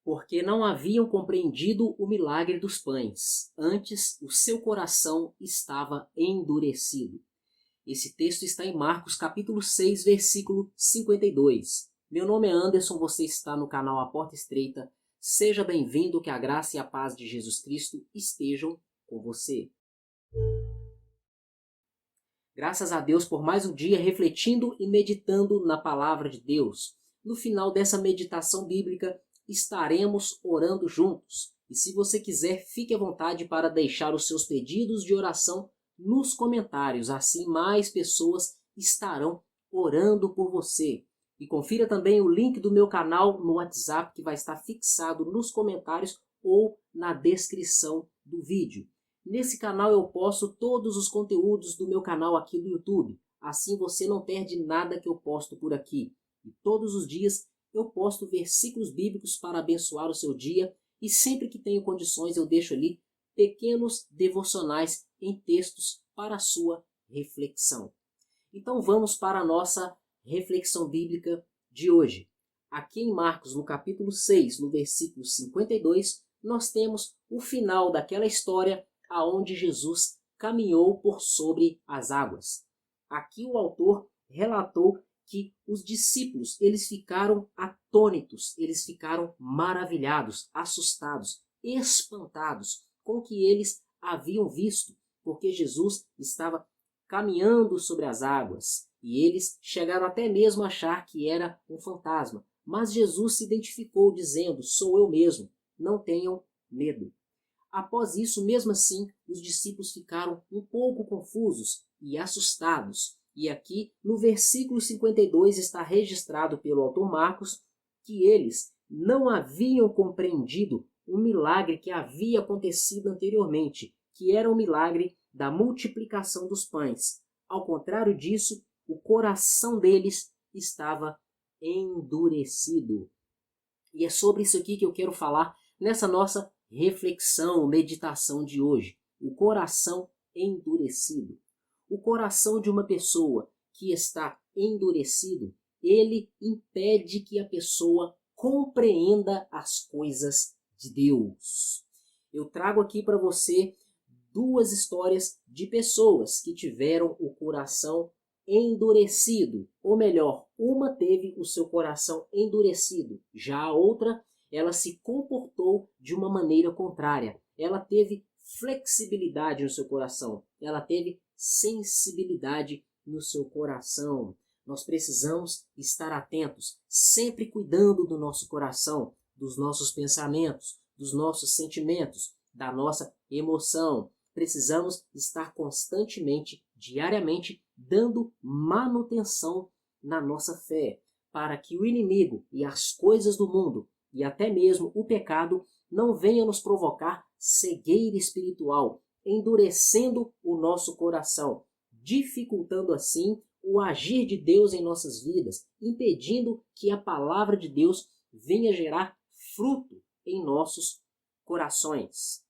porque não haviam compreendido o milagre dos pães. Antes, o seu coração estava endurecido. Esse texto está em Marcos capítulo 6, versículo 52. Meu nome é Anderson, você está no canal A Porta Estreita. Seja bem-vindo, que a graça e a paz de Jesus Cristo estejam com você. Graças a Deus por mais um dia refletindo e meditando na palavra de Deus. No final dessa meditação bíblica, estaremos orando juntos. E se você quiser, fique à vontade para deixar os seus pedidos de oração nos comentários. Assim mais pessoas estarão orando por você. E confira também o link do meu canal no WhatsApp, que vai estar fixado nos comentários ou na descrição do vídeo. Nesse canal eu posto todos os conteúdos do meu canal aqui do YouTube. Assim você não perde nada que eu posto por aqui. E todos os dias eu posto versículos bíblicos para abençoar o seu dia. E sempre que tenho condições eu deixo ali pequenos devocionais em textos para a sua reflexão. Então vamos para a nossa reflexão bíblica de hoje. Aqui em Marcos, no capítulo 6, no versículo 52, nós temos o final daquela história aonde Jesus caminhou por sobre as águas. Aqui o autor relatou que os discípulos, eles ficaram atônitos, eles ficaram maravilhados, assustados, espantados com o que eles haviam visto, porque Jesus estava caminhando sobre as águas, e eles chegaram até mesmo a achar que era um fantasma. Mas Jesus se identificou dizendo: "Sou eu mesmo, não tenham medo." Após isso, mesmo assim, os discípulos ficaram um pouco confusos e assustados. E aqui, no versículo 52, está registrado pelo autor Marcos que eles não haviam compreendido o milagre que havia acontecido anteriormente, que era o milagre da multiplicação dos pães. Ao contrário disso, o coração deles estava endurecido. E é sobre isso aqui que eu quero falar nessa nossa reflexão, meditação de hoje. O coração endurecido. O coração de uma pessoa que está endurecido, ele impede que a pessoa compreenda as coisas de Deus. Eu trago aqui para você duas histórias de pessoas que tiveram o coração endurecido, ou melhor, uma teve o seu coração endurecido, já a outra, ela se comportou de uma maneira contrária. Ela teve flexibilidade no seu coração, ela teve sensibilidade no seu coração. Nós precisamos estar atentos, sempre cuidando do nosso coração, dos nossos pensamentos, dos nossos sentimentos, da nossa emoção. Precisamos estar constantemente, diariamente, dando manutenção na nossa fé, para que o inimigo e as coisas do mundo, e até mesmo o pecado, não venham nos provocar cegueira espiritual, endurecendo o nosso coração, dificultando assim o agir de Deus em nossas vidas, impedindo que a palavra de Deus venha gerar fruto em nossos corações.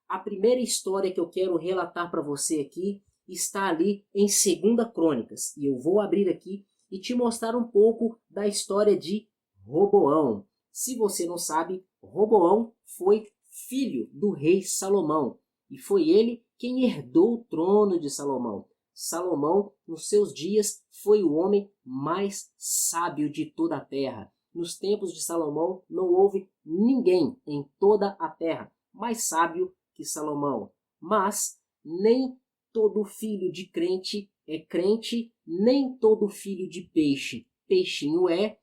A primeira história que eu quero relatar para você aqui está ali em 2 Crônicas. E eu vou abrir aqui e te mostrar um pouco da história de Roboão. Se você não sabe, Roboão foi filho do rei Salomão. E foi ele quem herdou o trono de Salomão. Salomão, nos seus dias, foi o homem mais sábio de toda a terra. Nos tempos de Salomão, não houve ninguém em toda a terra mais sábio que Salomão. Mas nem todo filho de crente é crente, nem todo filho de peixe, peixinho é.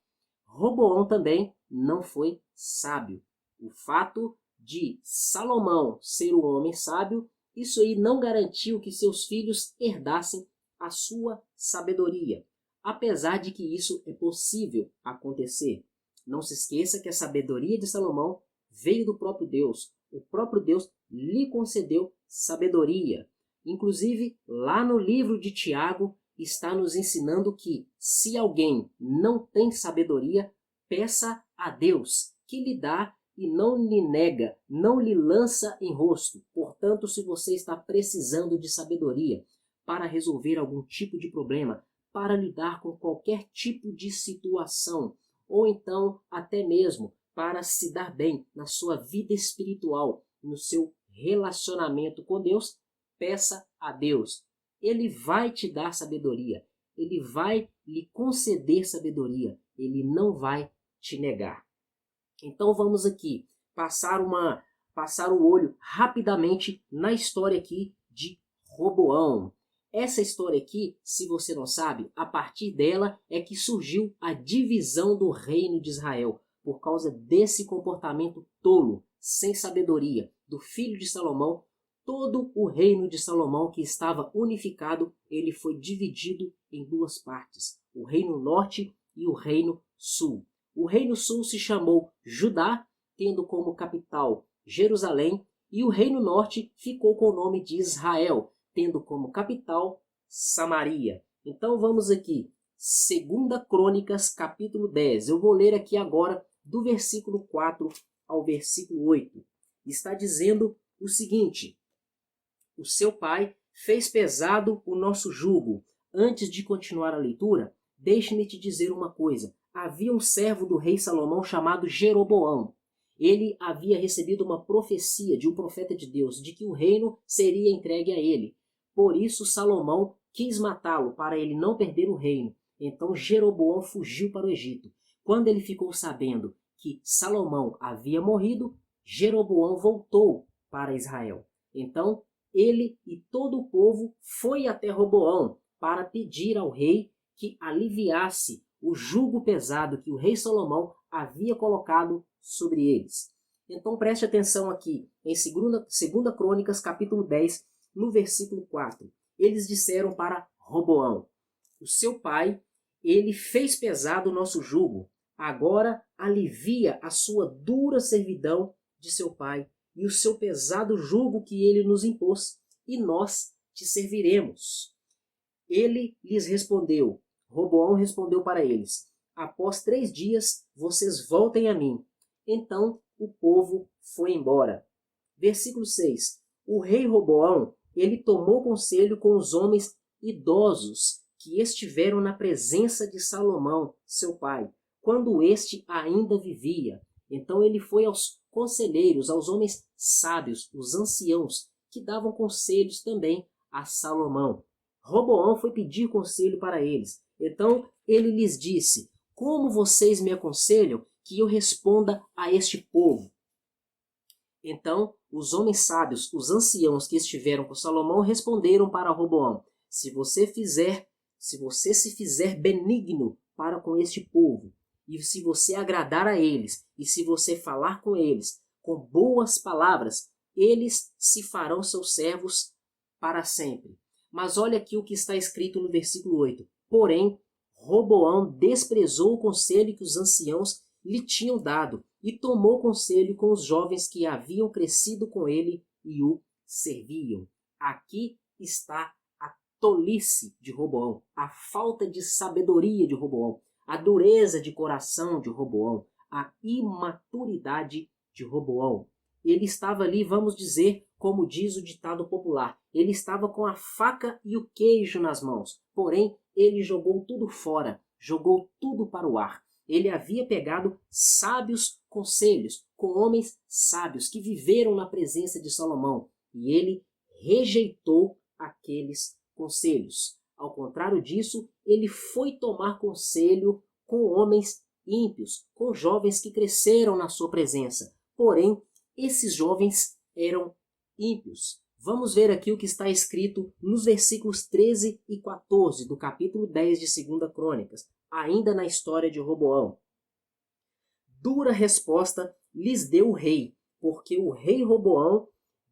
Roboão também não foi sábio. O fato de Salomão ser um homem sábio, isso aí não garantiu que seus filhos herdassem a sua sabedoria, apesar de que isso é possível acontecer. Não se esqueça que a sabedoria de Salomão veio do próprio Deus. O próprio Deus lhe concedeu sabedoria. Inclusive, lá no livro de Tiago, está nos ensinando que, se alguém não tem sabedoria, peça a Deus, que lhe dá e não lhe nega, não lhe lança em rosto. Portanto, se você está precisando de sabedoria para resolver algum tipo de problema, para lidar com qualquer tipo de situação, ou então até mesmo para se dar bem na sua vida espiritual, no seu relacionamento com Deus, peça a Deus. Ele vai te dar sabedoria, ele vai lhe conceder sabedoria, ele não vai te negar. Então vamos aqui passar o olho rapidamente na história aqui de Roboão. Essa história aqui, se você não sabe, a partir dela é que surgiu a divisão do reino de Israel, por causa desse comportamento tolo, sem sabedoria, do filho de Salomão. Todo o reino de Salomão, que estava unificado, ele foi dividido em duas partes, o reino norte e o reino sul. O reino sul se chamou Judá, tendo como capital Jerusalém, e o reino norte ficou com o nome de Israel, tendo como capital Samaria. Então vamos aqui, 2 Crônicas, capítulo 10. Eu vou ler aqui agora do versículo 4 ao versículo 8. Está dizendo o seguinte: o seu pai fez pesado o nosso jugo. Antes de continuar a leitura, deixe-me te dizer uma coisa. Havia um servo do rei Salomão chamado Jeroboão. Ele havia recebido uma profecia de um profeta de Deus, de que o reino seria entregue a ele. Por isso Salomão quis matá-lo, para ele não perder o reino. Então Jeroboão fugiu para o Egito. Quando ele ficou sabendo que Salomão havia morrido, Jeroboão voltou para Israel. Então ele e todo o povo foi até Roboão para pedir ao rei que aliviasse o jugo pesado que o rei Salomão havia colocado sobre eles. Então preste atenção aqui, em 2 Crônicas, capítulo 10, no versículo 4. Eles disseram para Roboão: o seu pai, ele fez pesado o nosso jugo. Agora alivia a sua dura servidão de seu pai e o seu pesado jugo que ele nos impôs, e nós te serviremos. Ele lhes respondeu, Roboão respondeu para eles: após 3 dias vocês voltem a mim. Então o povo foi embora. Versículo 6. O rei Roboão, ele tomou conselho com os homens idosos que estiveram na presença de Salomão, seu pai, quando este ainda vivia. Então ele foi aos conselheiros, aos homens sábios, os anciãos, que davam conselhos também a Salomão. Roboão foi pedir conselho para eles. Então ele lhes disse: como vocês me aconselham que eu responda a este povo? Então os homens sábios, os anciãos que estiveram com Salomão, responderam para Roboão: se você se fizer benigno para com este povo, e se você agradar a eles, e se você falar com eles com boas palavras, eles se farão seus servos para sempre. Mas olha aqui o que está escrito no versículo 8. Porém, Roboão desprezou o conselho que os anciãos lhe tinham dado e tomou conselho com os jovens que haviam crescido com ele e o serviam. Aqui está a tolice de Roboão, a falta de sabedoria de Roboão, a dureza de coração de Roboão, a imaturidade de Roboão. Ele estava ali, vamos dizer, como diz o ditado popular, ele estava com a faca e o queijo nas mãos, porém ele jogou tudo fora, jogou tudo para o ar. Ele havia pegado sábios conselhos, com homens sábios que viveram na presença de Salomão, e ele rejeitou aqueles conselhos. Ao contrário disso, ele foi tomar conselho com homens ímpios, com jovens que cresceram na sua presença. Porém, esses jovens eram ímpios. Vamos ver aqui o que está escrito nos versículos 13 e 14 do capítulo 10 de 2 Crônicas, ainda na história de Roboão. Dura resposta lhes deu o rei, porque o rei Roboão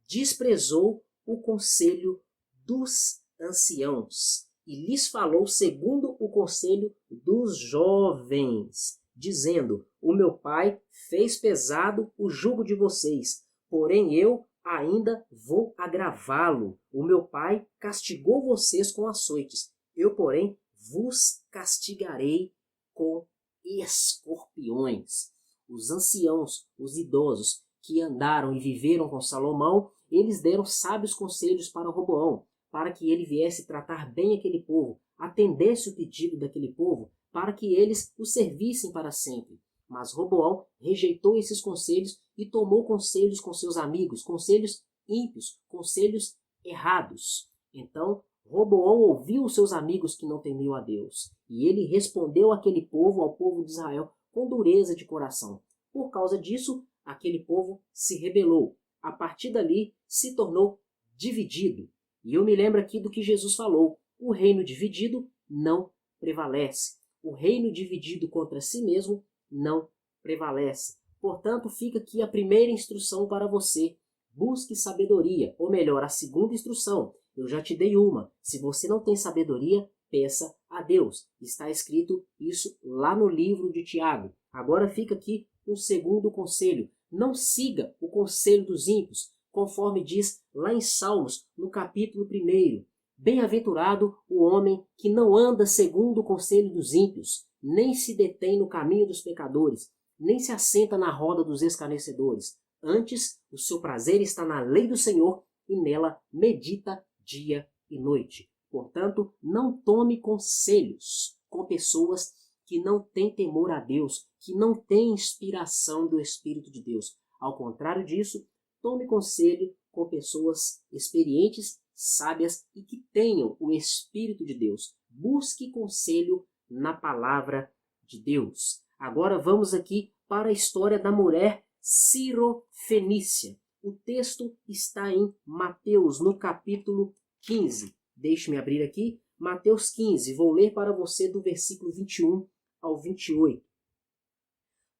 desprezou o conselho dos anciãos e lhes falou segundo o conselho dos jovens, dizendo: o meu pai fez pesado o jugo de vocês, porém eu ainda vou agravá-lo. O meu pai castigou vocês com açoites, eu, porém, vos castigarei com escorpiões. Os anciãos, os idosos que andaram e viveram com Salomão, eles deram sábios conselhos para Roboão, para que ele viesse tratar bem aquele povo, atendesse o pedido daquele povo, para que eles o servissem para sempre. Mas Roboão rejeitou esses conselhos e tomou conselhos com seus amigos, conselhos ímpios, conselhos errados. Então, Roboão ouviu os seus amigos que não temiam a Deus, e ele respondeu àquele povo, ao povo de Israel, com dureza de coração. Por causa disso, aquele povo se rebelou. A partir dali, se tornou dividido. E eu me lembro aqui do que Jesus falou: o reino dividido não prevalece. O reino dividido contra si mesmo não prevalece. Portanto, fica aqui a primeira instrução para você. Busque sabedoria, ou melhor, a segunda instrução. Eu já te dei uma. Se você não tem sabedoria, peça a Deus. Está escrito isso lá no livro de Tiago. Agora fica aqui um segundo conselho. Não siga o conselho dos ímpios, conforme diz lá em Salmos, no capítulo 1. Bem-aventurado o homem que não anda segundo o conselho dos ímpios, nem se detém no caminho dos pecadores, nem se assenta na roda dos escarnecedores. Antes, o seu prazer está na lei do Senhor, e nela medita dia e noite. Portanto, não tome conselhos com pessoas que não têm temor a Deus, que não têm inspiração do Espírito de Deus. Ao contrário disso, tome conselho com pessoas experientes, sábias e que tenham o Espírito de Deus. Busque conselho na palavra de Deus. Agora vamos aqui para a história da mulher Cirofenícia. O texto está em Mateus, no capítulo 15. Deixe-me abrir aqui. Mateus 15. Vou ler para você do versículo 21 ao 28.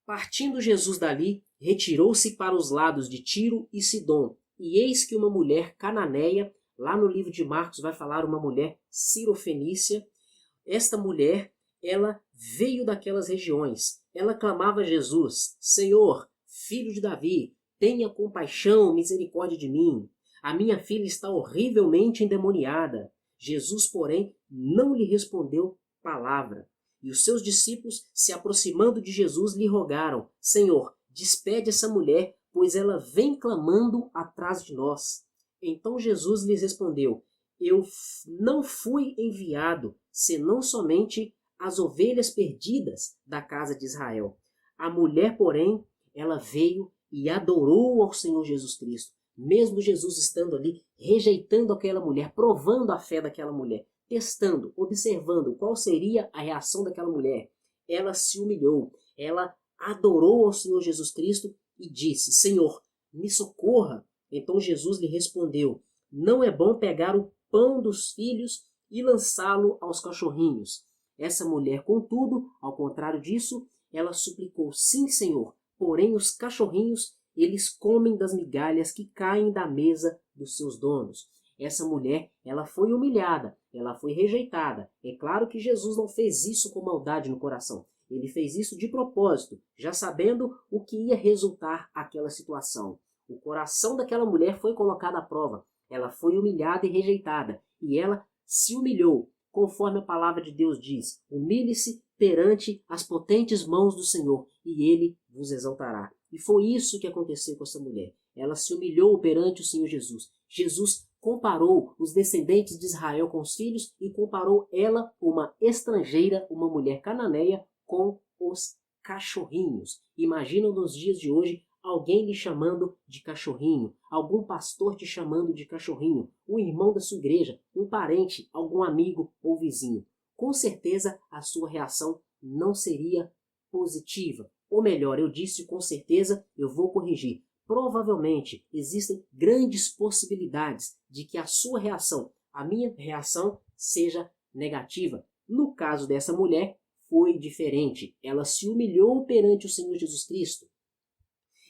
Partindo Jesus dali, retirou-se para os lados de Tiro e Sidom. E eis que uma mulher cananeia, lá no livro de Marcos vai falar uma mulher cirofenícia. Esta mulher, ela veio daquelas regiões. Ela clamava a Jesus: Senhor, filho de Davi, tenha compaixão, misericórdia de mim. A minha filha está horrivelmente endemoniada. Jesus, porém, não lhe respondeu palavra. E os seus discípulos, se aproximando de Jesus, lhe rogaram: Senhor, despede essa mulher, pois ela vem clamando atrás de nós. Então Jesus lhes respondeu: Eu não fui enviado, senão somente as ovelhas perdidas da casa de Israel. A mulher, porém, ela veio e adorou ao Senhor Jesus Cristo. Mesmo Jesus estando ali, rejeitando aquela mulher, provando a fé daquela mulher, testando, observando qual seria a reação daquela mulher, ela se humilhou, ela adorou ao Senhor Jesus Cristo e disse: Senhor, me socorra. Então Jesus lhe respondeu: Não é bom pegar o pão dos filhos e lançá-lo aos cachorrinhos. Essa mulher, contudo, ao contrário disso, ela suplicou: Sim, Senhor, porém os cachorrinhos, eles comem das migalhas que caem da mesa dos seus donos. Essa mulher, ela foi humilhada, ela foi rejeitada. É claro que Jesus não fez isso com maldade no coração. Ele fez isso de propósito, já sabendo o que ia resultar aquela situação. O coração daquela mulher foi colocado à prova. Ela foi humilhada e rejeitada. E ela se humilhou, conforme a palavra de Deus diz: humilhe-se perante as potentes mãos do Senhor, e Ele vos exaltará. E foi isso que aconteceu com essa mulher. Ela se humilhou perante o Senhor Jesus. Jesus comparou os descendentes de Israel com os filhos e comparou ela, uma estrangeira, uma mulher cananeia, com os cachorrinhos. Imaginam nos dias de hoje alguém lhe chamando de cachorrinho, algum pastor te chamando de cachorrinho, um irmão da sua igreja, um parente, algum amigo ou vizinho. Com certeza a sua reação não seria positiva. Ou melhor, eu disse com certeza, eu vou corrigir. Provavelmente existem grandes possibilidades de que a sua reação, a minha reação, seja negativa. No caso dessa mulher, foi diferente. Ela se humilhou perante o Senhor Jesus Cristo.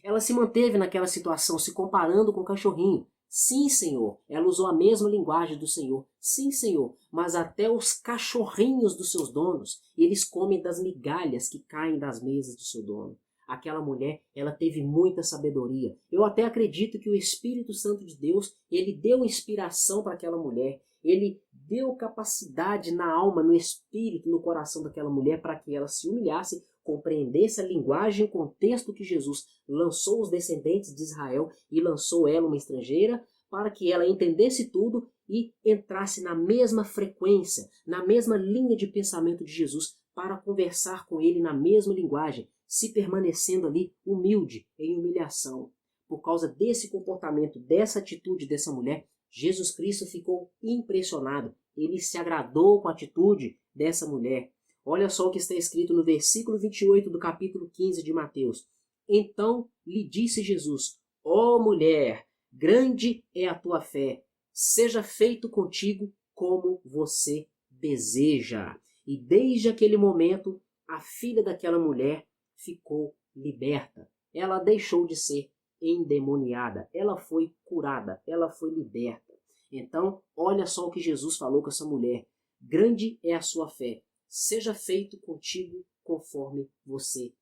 Ela se manteve naquela situação, se comparando com o cachorrinho. Sim, Senhor, ela usou a mesma linguagem do Senhor. Sim, Senhor, mas até os cachorrinhos dos seus donos, eles comem das migalhas que caem das mesas do seu dono. Aquela mulher, ela teve muita sabedoria. Eu até acredito que o Espírito Santo de Deus, ele deu inspiração para aquela mulher. Ele deu capacidade na alma, no espírito, no coração daquela mulher para que ela se humilhasse, compreendesse a linguagem e o contexto que Jesus lançou os descendentes de Israel e lançou ela, uma estrangeira, para que ela entendesse tudo e entrasse na mesma frequência, na mesma linha de pensamento de Jesus, para conversar com ele na mesma linguagem, se permanecendo ali humilde, em humilhação. Por causa desse comportamento, dessa atitude dessa mulher, Jesus Cristo ficou impressionado. Ele se agradou com a atitude dessa mulher. Olha só o que está escrito no versículo 28 do capítulo 15 de Mateus. Então lhe disse Jesus: ó mulher, grande é a tua fé, seja feito contigo como você deseja. E desde aquele momento, a filha daquela mulher ficou liberta. Ela deixou de ser endemoniada, ela foi curada, ela foi liberta. Então, olha só o que Jesus falou com essa mulher: grande é a sua fé, seja feito contigo conforme você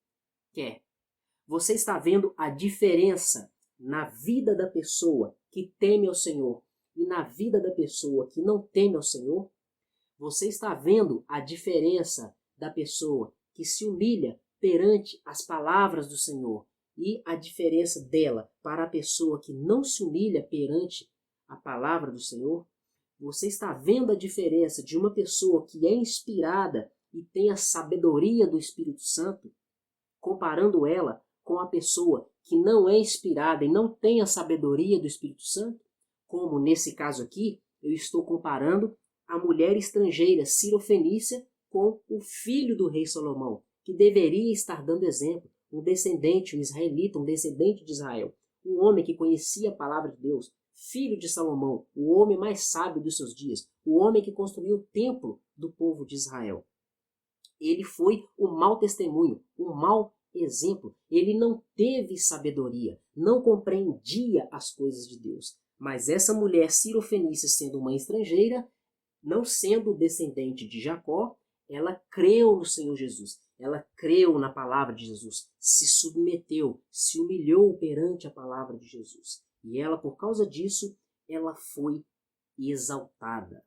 quer. Você está vendo a diferença na vida da pessoa que teme ao Senhor e na vida da pessoa que não teme ao Senhor? Você está vendo a diferença da pessoa que se humilha perante as palavras do Senhor e a diferença dela para a pessoa que não se humilha perante a palavra do Senhor? Você está vendo a diferença de uma pessoa que é inspirada e tem a sabedoria do Espírito Santo, comparando ela com a pessoa que não é inspirada e não tem a sabedoria do Espírito Santo? Como nesse caso aqui, eu estou comparando a mulher estrangeira Cirofenícia com o filho do rei Salomão, que deveria estar dando exemplo, um descendente, um israelita, um descendente de Israel, um homem que conhecia a palavra de Deus, filho de Salomão, o homem mais sábio dos seus dias, o homem que construiu o templo do povo de Israel. Ele foi um mau testemunho, um mau exemplo. Ele não teve sabedoria, não compreendia as coisas de Deus. Mas essa mulher Cirofenícia, sendo uma estrangeira, não sendo descendente de Jacó, ela creu no Senhor Jesus. Ela creu na palavra de Jesus, se submeteu, se humilhou perante a palavra de Jesus. E ela, por causa disso, ela foi exaltada.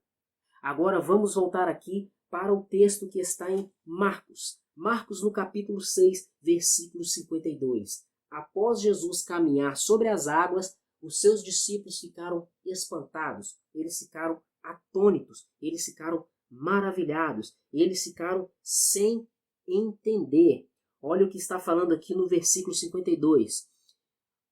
Agora vamos voltar aqui para o texto que está em Marcos. Marcos no capítulo 6, versículo 52. Após Jesus caminhar sobre as águas, os seus discípulos ficaram espantados, eles ficaram atônitos, eles ficaram maravilhados, eles ficaram sem entender. Olha o que está falando aqui no versículo 52.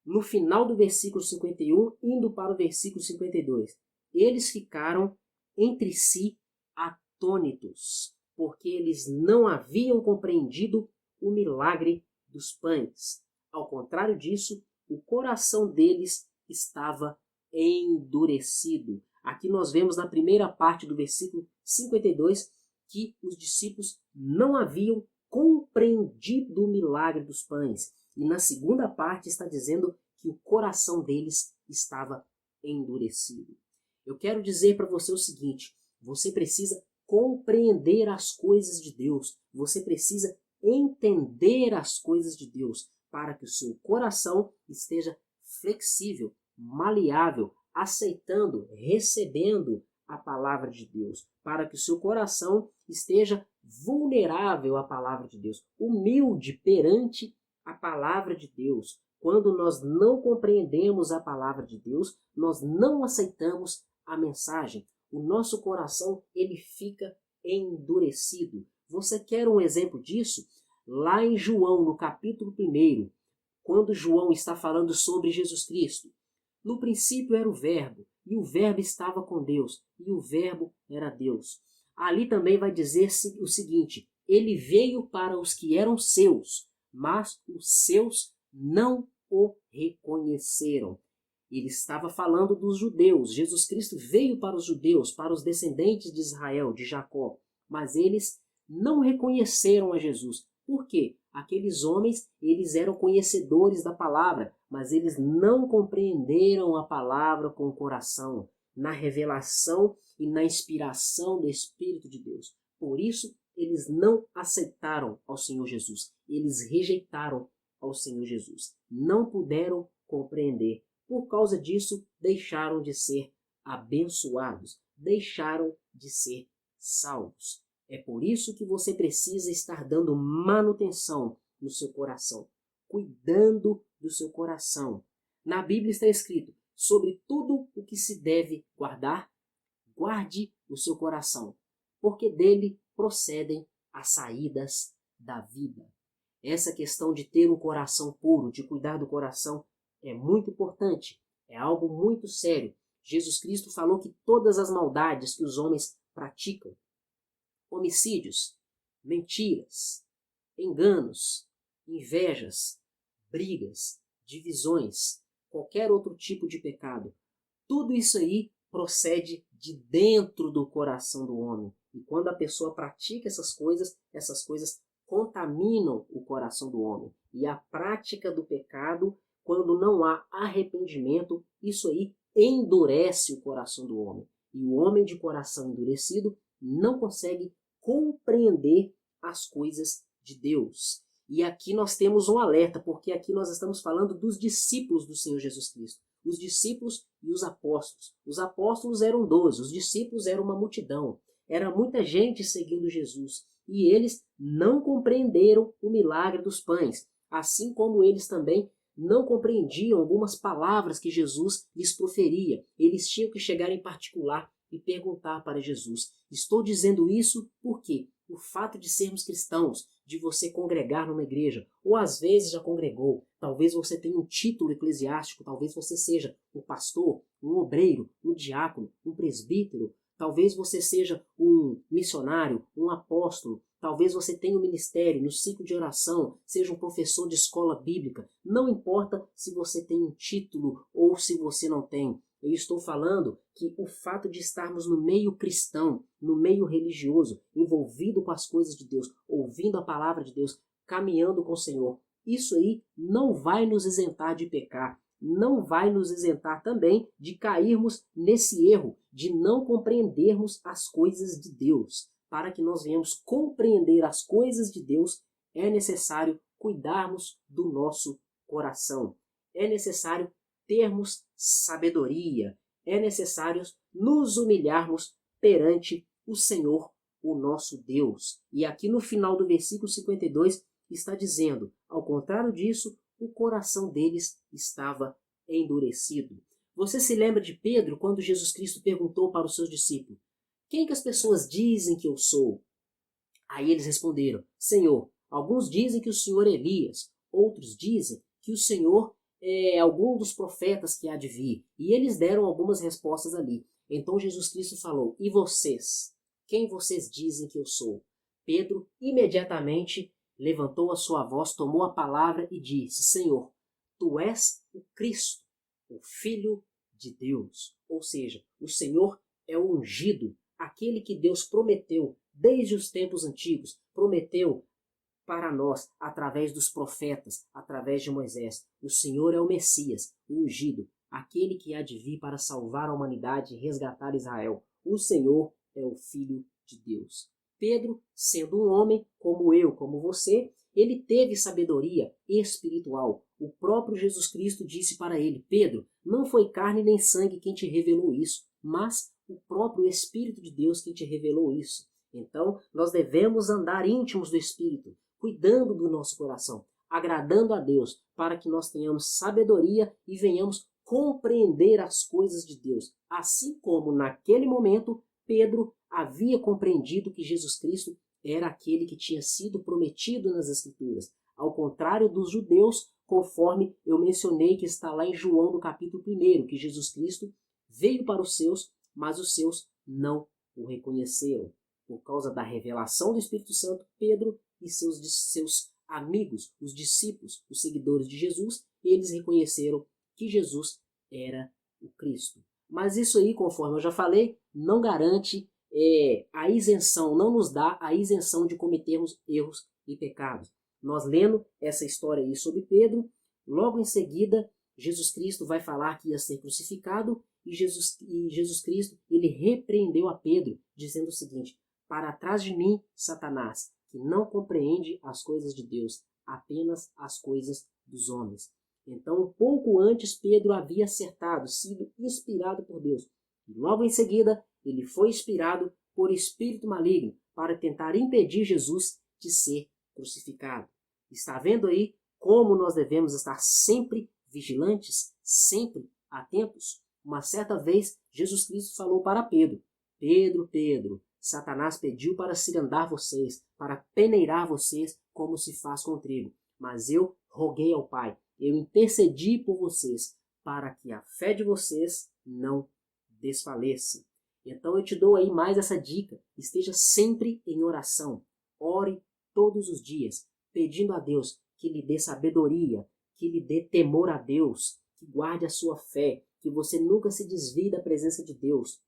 No final do versículo 51, indo para o versículo 52. Eles ficaram entre si atônitos, porque eles não haviam compreendido o milagre dos pães. Ao contrário disso, o coração deles estava endurecido. Aqui nós vemos na primeira parte do versículo 52 que os discípulos não haviam compreendido o milagre dos pães. E na segunda parte está dizendo que o coração deles estava endurecido. Eu quero dizer para você o seguinte: você precisa compreender as coisas de Deus, você precisa entender as coisas de Deus, para que o seu coração esteja flexível, maleável, aceitando, recebendo a palavra de Deus, para que o seu coração esteja vulnerável à palavra de Deus, humilde perante a palavra de Deus. Quando nós não compreendemos a palavra de Deus, nós não aceitamos a mensagem. O nosso coração, ele fica endurecido. Você quer um exemplo disso? Lá em João, no capítulo 1, quando João está falando sobre Jesus Cristo. No princípio era o Verbo, e o Verbo estava com Deus, e o Verbo era Deus. Ali também vai dizer o seguinte: ele veio para os que eram seus, mas os seus não o reconheceram. Ele estava falando dos judeus. Jesus Cristo veio para os judeus, para os descendentes de Israel, de Jacó, mas eles não reconheceram a Jesus. Por quê? Aqueles homens, eles eram conhecedores da palavra, mas eles não compreenderam a palavra com o coração, na revelação e na inspiração do Espírito de Deus. Por isso, eles não aceitaram ao Senhor Jesus. Eles rejeitaram ao Senhor Jesus. Não puderam compreender. Por causa disso, deixaram de ser abençoados, deixaram de ser salvos. É por isso que você precisa estar dando manutenção no seu coração, cuidando do seu coração. Na Bíblia está escrito: sobre tudo o que se deve guardar, guarde o seu coração, porque dele procedem as saídas da vida. Essa questão de ter um coração puro, de cuidar do coração, é muito importante, é algo muito sério. Jesus Cristo falou que todas as maldades que os homens praticam, homicídios, mentiras, enganos, invejas, brigas, divisões, qualquer outro tipo de pecado, tudo isso aí procede de dentro do coração do homem. E quando a pessoa pratica essas coisas contaminam o coração do homem. E a prática do pecado, quando não há arrependimento, isso aí endurece o coração do homem. E o homem de coração endurecido não consegue compreender as coisas de Deus. E aqui nós temos um alerta, porque aqui nós estamos falando dos discípulos do Senhor Jesus Cristo. Os discípulos e os apóstolos. Os apóstolos eram 12, os discípulos eram uma multidão. Era muita gente seguindo Jesus. E eles não compreenderam o milagre dos pães. Assim como eles também não compreendiam algumas palavras que Jesus lhes proferia. Eles tinham que chegar em particular e perguntar para Jesus. Estou dizendo isso porque o fato de sermos cristãos, de você congregar numa igreja, ou às vezes já congregou, talvez você tenha um título eclesiástico, talvez você seja um pastor, um obreiro, um diácono, um presbítero, talvez você seja um missionário, um apóstolo, talvez você tenha um ministério no ciclo de oração, seja um professor de escola bíblica. Não importa se você tem um título ou se você não tem. Eu estou falando que o fato de estarmos no meio cristão, no meio religioso, envolvido com as coisas de Deus, ouvindo a palavra de Deus, caminhando com o Senhor, isso aí não vai nos isentar de pecar, não vai nos isentar também de cairmos nesse erro, de não compreendermos as coisas de Deus. Para que nós venhamos compreender as coisas de Deus, é necessário cuidarmos do nosso coração. É necessário termos sabedoria. É necessário nos humilharmos perante o Senhor, o nosso Deus. E aqui no final do versículo 52 está dizendo, ao contrário disso, o coração deles estava endurecido. Você se lembra de Pedro quando Jesus Cristo perguntou para os seus discípulos: quem que as pessoas dizem que eu sou? Aí eles responderam: Senhor, alguns dizem que o Senhor é Elias, outros dizem que o Senhor é algum dos profetas que há de vir. E eles deram algumas respostas ali. Então Jesus Cristo falou: e vocês? Quem vocês dizem que eu sou? Pedro imediatamente levantou a sua voz, tomou a palavra e disse: Senhor, tu és o Cristo, o Filho de Deus. Ou seja, o Senhor é o ungido, aquele que Deus prometeu desde os tempos antigos, prometeu para nós através dos profetas, através de Moisés. O Senhor é o Messias, o ungido, aquele que há de vir para salvar a humanidade e resgatar Israel. O Senhor é o Filho de Deus. Pedro, sendo um homem como eu, como você, ele teve sabedoria espiritual. O próprio Jesus Cristo disse para ele: Pedro, não foi carne nem sangue quem te revelou isso, mas o próprio Espírito de Deus quem te revelou isso. Então, nós devemos andar íntimos do Espírito, cuidando do nosso coração, agradando a Deus, para que nós tenhamos sabedoria e venhamos compreender as coisas de Deus. Assim como naquele momento Pedro havia compreendido que Jesus Cristo era aquele que tinha sido prometido nas Escrituras. Ao contrário dos judeus, conforme eu mencionei que está lá em João no capítulo 1, que Jesus Cristo veio para os seus, mas os seus não o reconheceram. Por causa da revelação do Espírito Santo, Pedro e seus amigos, os discípulos, os seguidores de Jesus, eles reconheceram que Jesus era o Cristo. Mas isso aí, conforme eu já falei, não garante a isenção, não nos dá a isenção de cometermos erros e pecados. Nós lendo essa história aí sobre Pedro, logo em seguida, Jesus Cristo vai falar que ia ser crucificado e Jesus Cristo ele repreendeu a Pedro, dizendo o seguinte: para trás de mim, Satanás, que não compreende as coisas de Deus, apenas as coisas dos homens. Então, um pouco antes, Pedro havia acertado, sido inspirado por Deus. E logo em seguida, ele foi inspirado por espírito maligno para tentar impedir Jesus de ser crucificado. Está vendo aí como nós devemos estar sempre vigilantes, sempre atentos? Uma certa vez, Jesus Cristo falou para Pedro: Pedro, Pedro, Satanás pediu para cirandar vocês, para peneirar vocês como se faz com o trigo. Mas eu roguei ao Pai, eu intercedi por vocês, para que a fé de vocês não desfaleça. Então eu te dou aí mais essa dica. Esteja sempre em oração. Ore todos os dias, pedindo a Deus que lhe dê sabedoria, que lhe dê temor a Deus, que guarde a sua fé, que você nunca se desvie da presença de Deus,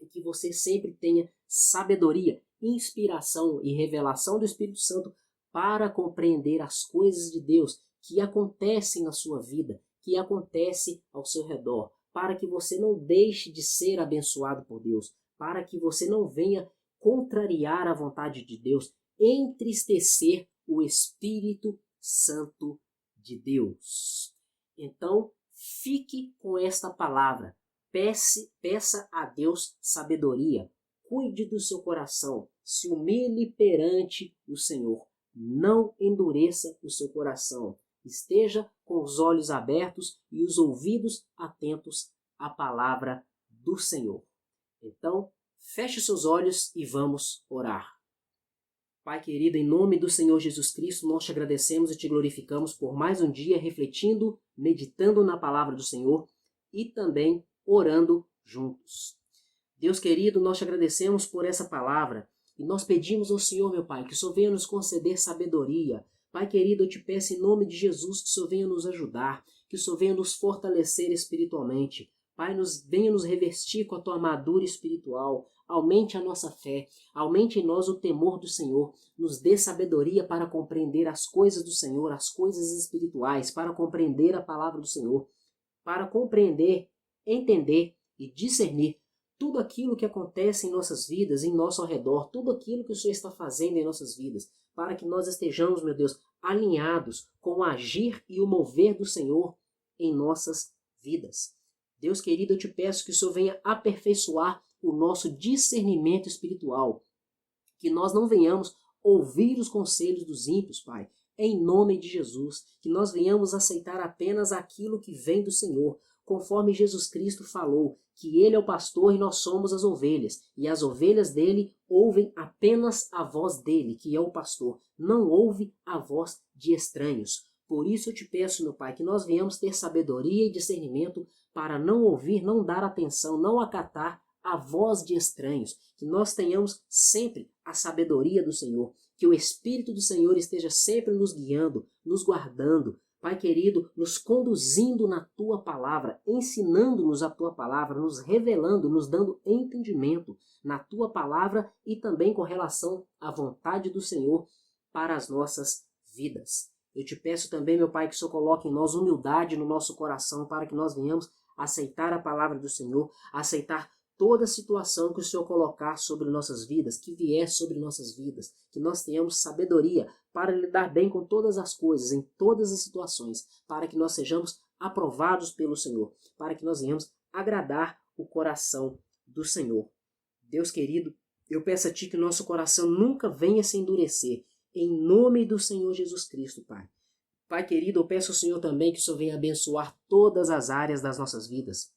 e que você sempre tenha sabedoria, inspiração e revelação do Espírito Santo para compreender as coisas de Deus que acontecem na sua vida, que acontecem ao seu redor, para que você não deixe de ser abençoado por Deus, para que você não venha contrariar a vontade de Deus, entristecer o Espírito Santo de Deus. Então, fique com esta palavra. Peça a Deus sabedoria. Cuide do seu coração. Se humilhe perante o Senhor. Não endureça o seu coração. Esteja com os olhos abertos e os ouvidos atentos à palavra do Senhor. Então, feche seus olhos e vamos orar. Pai querido, em nome do Senhor Jesus Cristo, nós te agradecemos e te glorificamos por mais um dia refletindo, meditando na palavra do Senhor e também orando juntos. Deus querido, nós te agradecemos por essa palavra e nós pedimos ao Senhor, meu Pai, que o Senhor venha nos conceder sabedoria. Pai querido, eu te peço em nome de Jesus que o Senhor venha nos ajudar, que o Senhor venha nos fortalecer espiritualmente. Pai, venha nos revestir com a tua armadura espiritual. Aumente a nossa fé, aumente em nós o temor do Senhor, nos dê sabedoria para compreender as coisas do Senhor, as coisas espirituais, para compreender a palavra do Senhor, para compreender, entender e discernir tudo aquilo que acontece em nossas vidas, em nosso redor, tudo aquilo que o Senhor está fazendo em nossas vidas, para que nós estejamos, meu Deus, alinhados com o agir e o mover do Senhor em nossas vidas. Deus querido, eu te peço que o Senhor venha aperfeiçoar o nosso discernimento espiritual, que nós não venhamos ouvir os conselhos dos ímpios, Pai, em nome de Jesus, que nós venhamos aceitar apenas aquilo que vem do Senhor, conforme Jesus Cristo falou, que Ele é o pastor e nós somos as ovelhas, e as ovelhas dele ouvem apenas a voz dele, que é o pastor, não ouve a voz de estranhos. Por isso eu te peço, meu Pai, que nós venhamos ter sabedoria e discernimento para não ouvir, não dar atenção, não acatar a voz de estranhos, que nós tenhamos sempre a sabedoria do Senhor, que o Espírito do Senhor esteja sempre nos guiando, nos guardando, Pai querido, nos conduzindo na Tua palavra, ensinando-nos a Tua palavra, nos revelando, nos dando entendimento na Tua palavra e também com relação à vontade do Senhor para as nossas vidas. Eu te peço também, meu Pai, que o Senhor coloque em nós humildade no nosso coração para que nós venhamos aceitar a palavra do Senhor, aceitar toda situação que o Senhor colocar sobre nossas vidas, que vier sobre nossas vidas, que nós tenhamos sabedoria para lidar bem com todas as coisas, em todas as situações, para que nós sejamos aprovados pelo Senhor, para que nós venhamos agradar o coração do Senhor. Deus querido, eu peço a Ti que o nosso coração nunca venha se endurecer, em nome do Senhor Jesus Cristo, Pai. Pai querido, eu peço ao Senhor também que o Senhor venha abençoar todas as áreas das nossas vidas.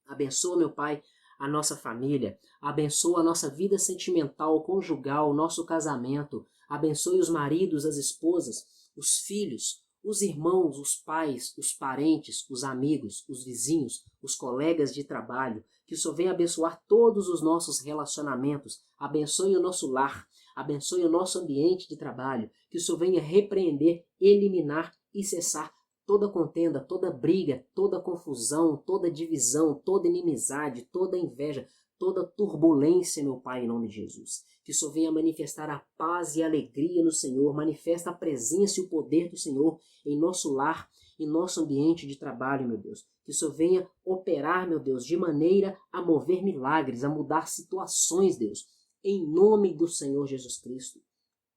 Abençoa, meu Pai, a nossa família, abençoa a nossa vida sentimental, conjugal, o nosso casamento, abençoe os maridos, as esposas, os filhos, os irmãos, os pais, os parentes, os amigos, os vizinhos, os colegas de trabalho, que o Senhor venha abençoar todos os nossos relacionamentos, abençoe o nosso lar, abençoe o nosso ambiente de trabalho, que o Senhor venha repreender, eliminar e cessar toda contenda, toda briga, toda confusão, toda divisão, toda inimizade, toda inveja, toda turbulência, meu Pai, em nome de Jesus. Que o Senhor venha manifestar a paz e a alegria no Senhor, manifesta a presença e o poder do Senhor em nosso lar, em nosso ambiente de trabalho, meu Deus. Que o Senhor venha operar, meu Deus, de maneira a mover milagres, a mudar situações, Deus, em nome do Senhor Jesus Cristo.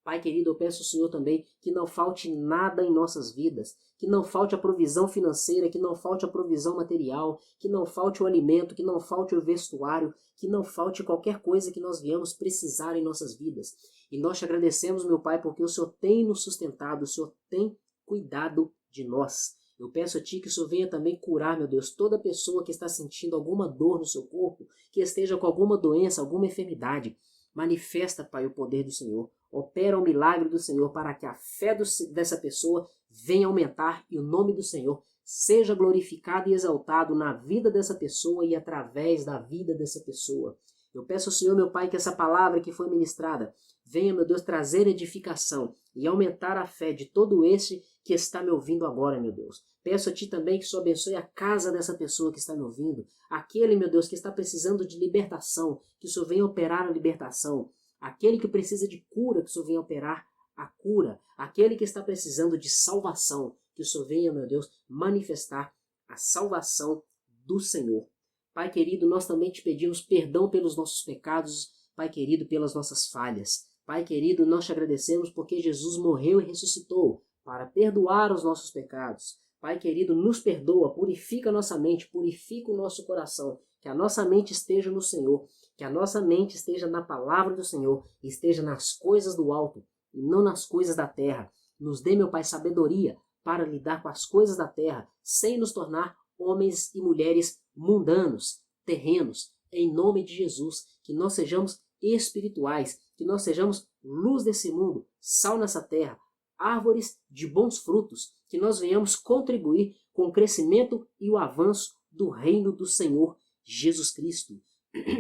Pai querido, eu peço ao Senhor também que não falte nada em nossas vidas, que não falte a provisão financeira, que não falte a provisão material, que não falte o alimento, que não falte o vestuário, que não falte qualquer coisa que nós viemos precisar em nossas vidas. E nós te agradecemos, meu Pai, porque o Senhor tem nos sustentado, o Senhor tem cuidado de nós. Eu peço a Ti que o Senhor venha também curar, meu Deus, toda pessoa que está sentindo alguma dor no seu corpo, que esteja com alguma doença, alguma enfermidade. Manifesta, Pai, o poder do Senhor. Opera o milagre do Senhor para que a fé dessa pessoa venha aumentar e o nome do Senhor seja glorificado e exaltado na vida dessa pessoa e através da vida dessa pessoa. Eu peço ao Senhor, meu Pai, que essa palavra que foi ministrada venha, meu Deus, trazer edificação e aumentar a fé de todo esse que está me ouvindo agora, meu Deus. Peço a Ti também que o Senhor abençoe a casa dessa pessoa que está me ouvindo. Aquele, meu Deus, que está precisando de libertação, que o Senhor venha operar a libertação. Aquele que precisa de cura, que o Senhor venha operar a cura. Aquele que está precisando de salvação, que o Senhor venha, meu Deus, manifestar a salvação do Senhor. Pai querido, nós também te pedimos perdão pelos nossos pecados, Pai querido, pelas nossas falhas. Pai querido, nós te agradecemos porque Jesus morreu e ressuscitou para perdoar os nossos pecados. Pai querido, nos perdoa, purifica a nossa mente, purifica o nosso coração, que a nossa mente esteja no Senhor, que a nossa mente esteja na palavra do Senhor, esteja nas coisas do alto e não nas coisas da terra. Nos dê, meu Pai, sabedoria para lidar com as coisas da terra, sem nos tornar homens e mulheres mundanos, terrenos, em nome de Jesus, que nós sejamos espirituais, que nós sejamos luz desse mundo, sal nessa terra, árvores de bons frutos, que nós venhamos contribuir com o crescimento e o avanço do reino do Senhor Jesus Cristo.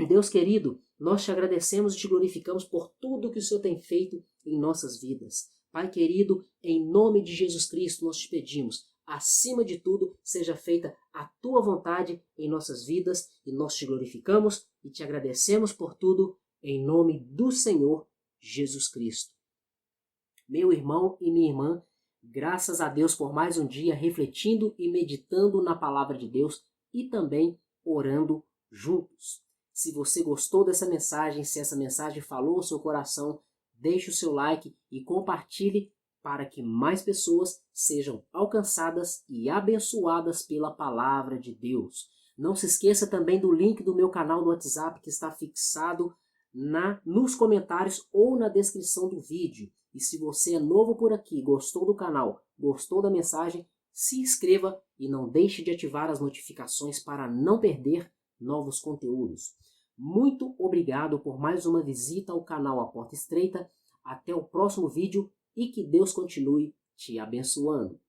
Deus querido, nós te agradecemos e te glorificamos por tudo que o Senhor tem feito em nossas vidas. Pai querido, em nome de Jesus Cristo nós te pedimos, acima de tudo, seja feita a Tua vontade em nossas vidas e nós te glorificamos e te agradecemos por tudo em nome do Senhor Jesus Cristo. Meu irmão e minha irmã, graças a Deus por mais um dia refletindo e meditando na palavra de Deus e também orando juntos. Se você gostou dessa mensagem, se essa mensagem falou ao seu coração, deixe o seu like e compartilhe para que mais pessoas sejam alcançadas e abençoadas pela palavra de Deus. Não se esqueça também do link do meu canal do WhatsApp que está fixado nos comentários ou na descrição do vídeo. E se você é novo por aqui, gostou do canal, gostou da mensagem, se inscreva e não deixe de ativar as notificações para não perder novos conteúdos. Muito obrigado por mais uma visita ao canal A Porta Estreita. Até o próximo vídeo e que Deus continue te abençoando.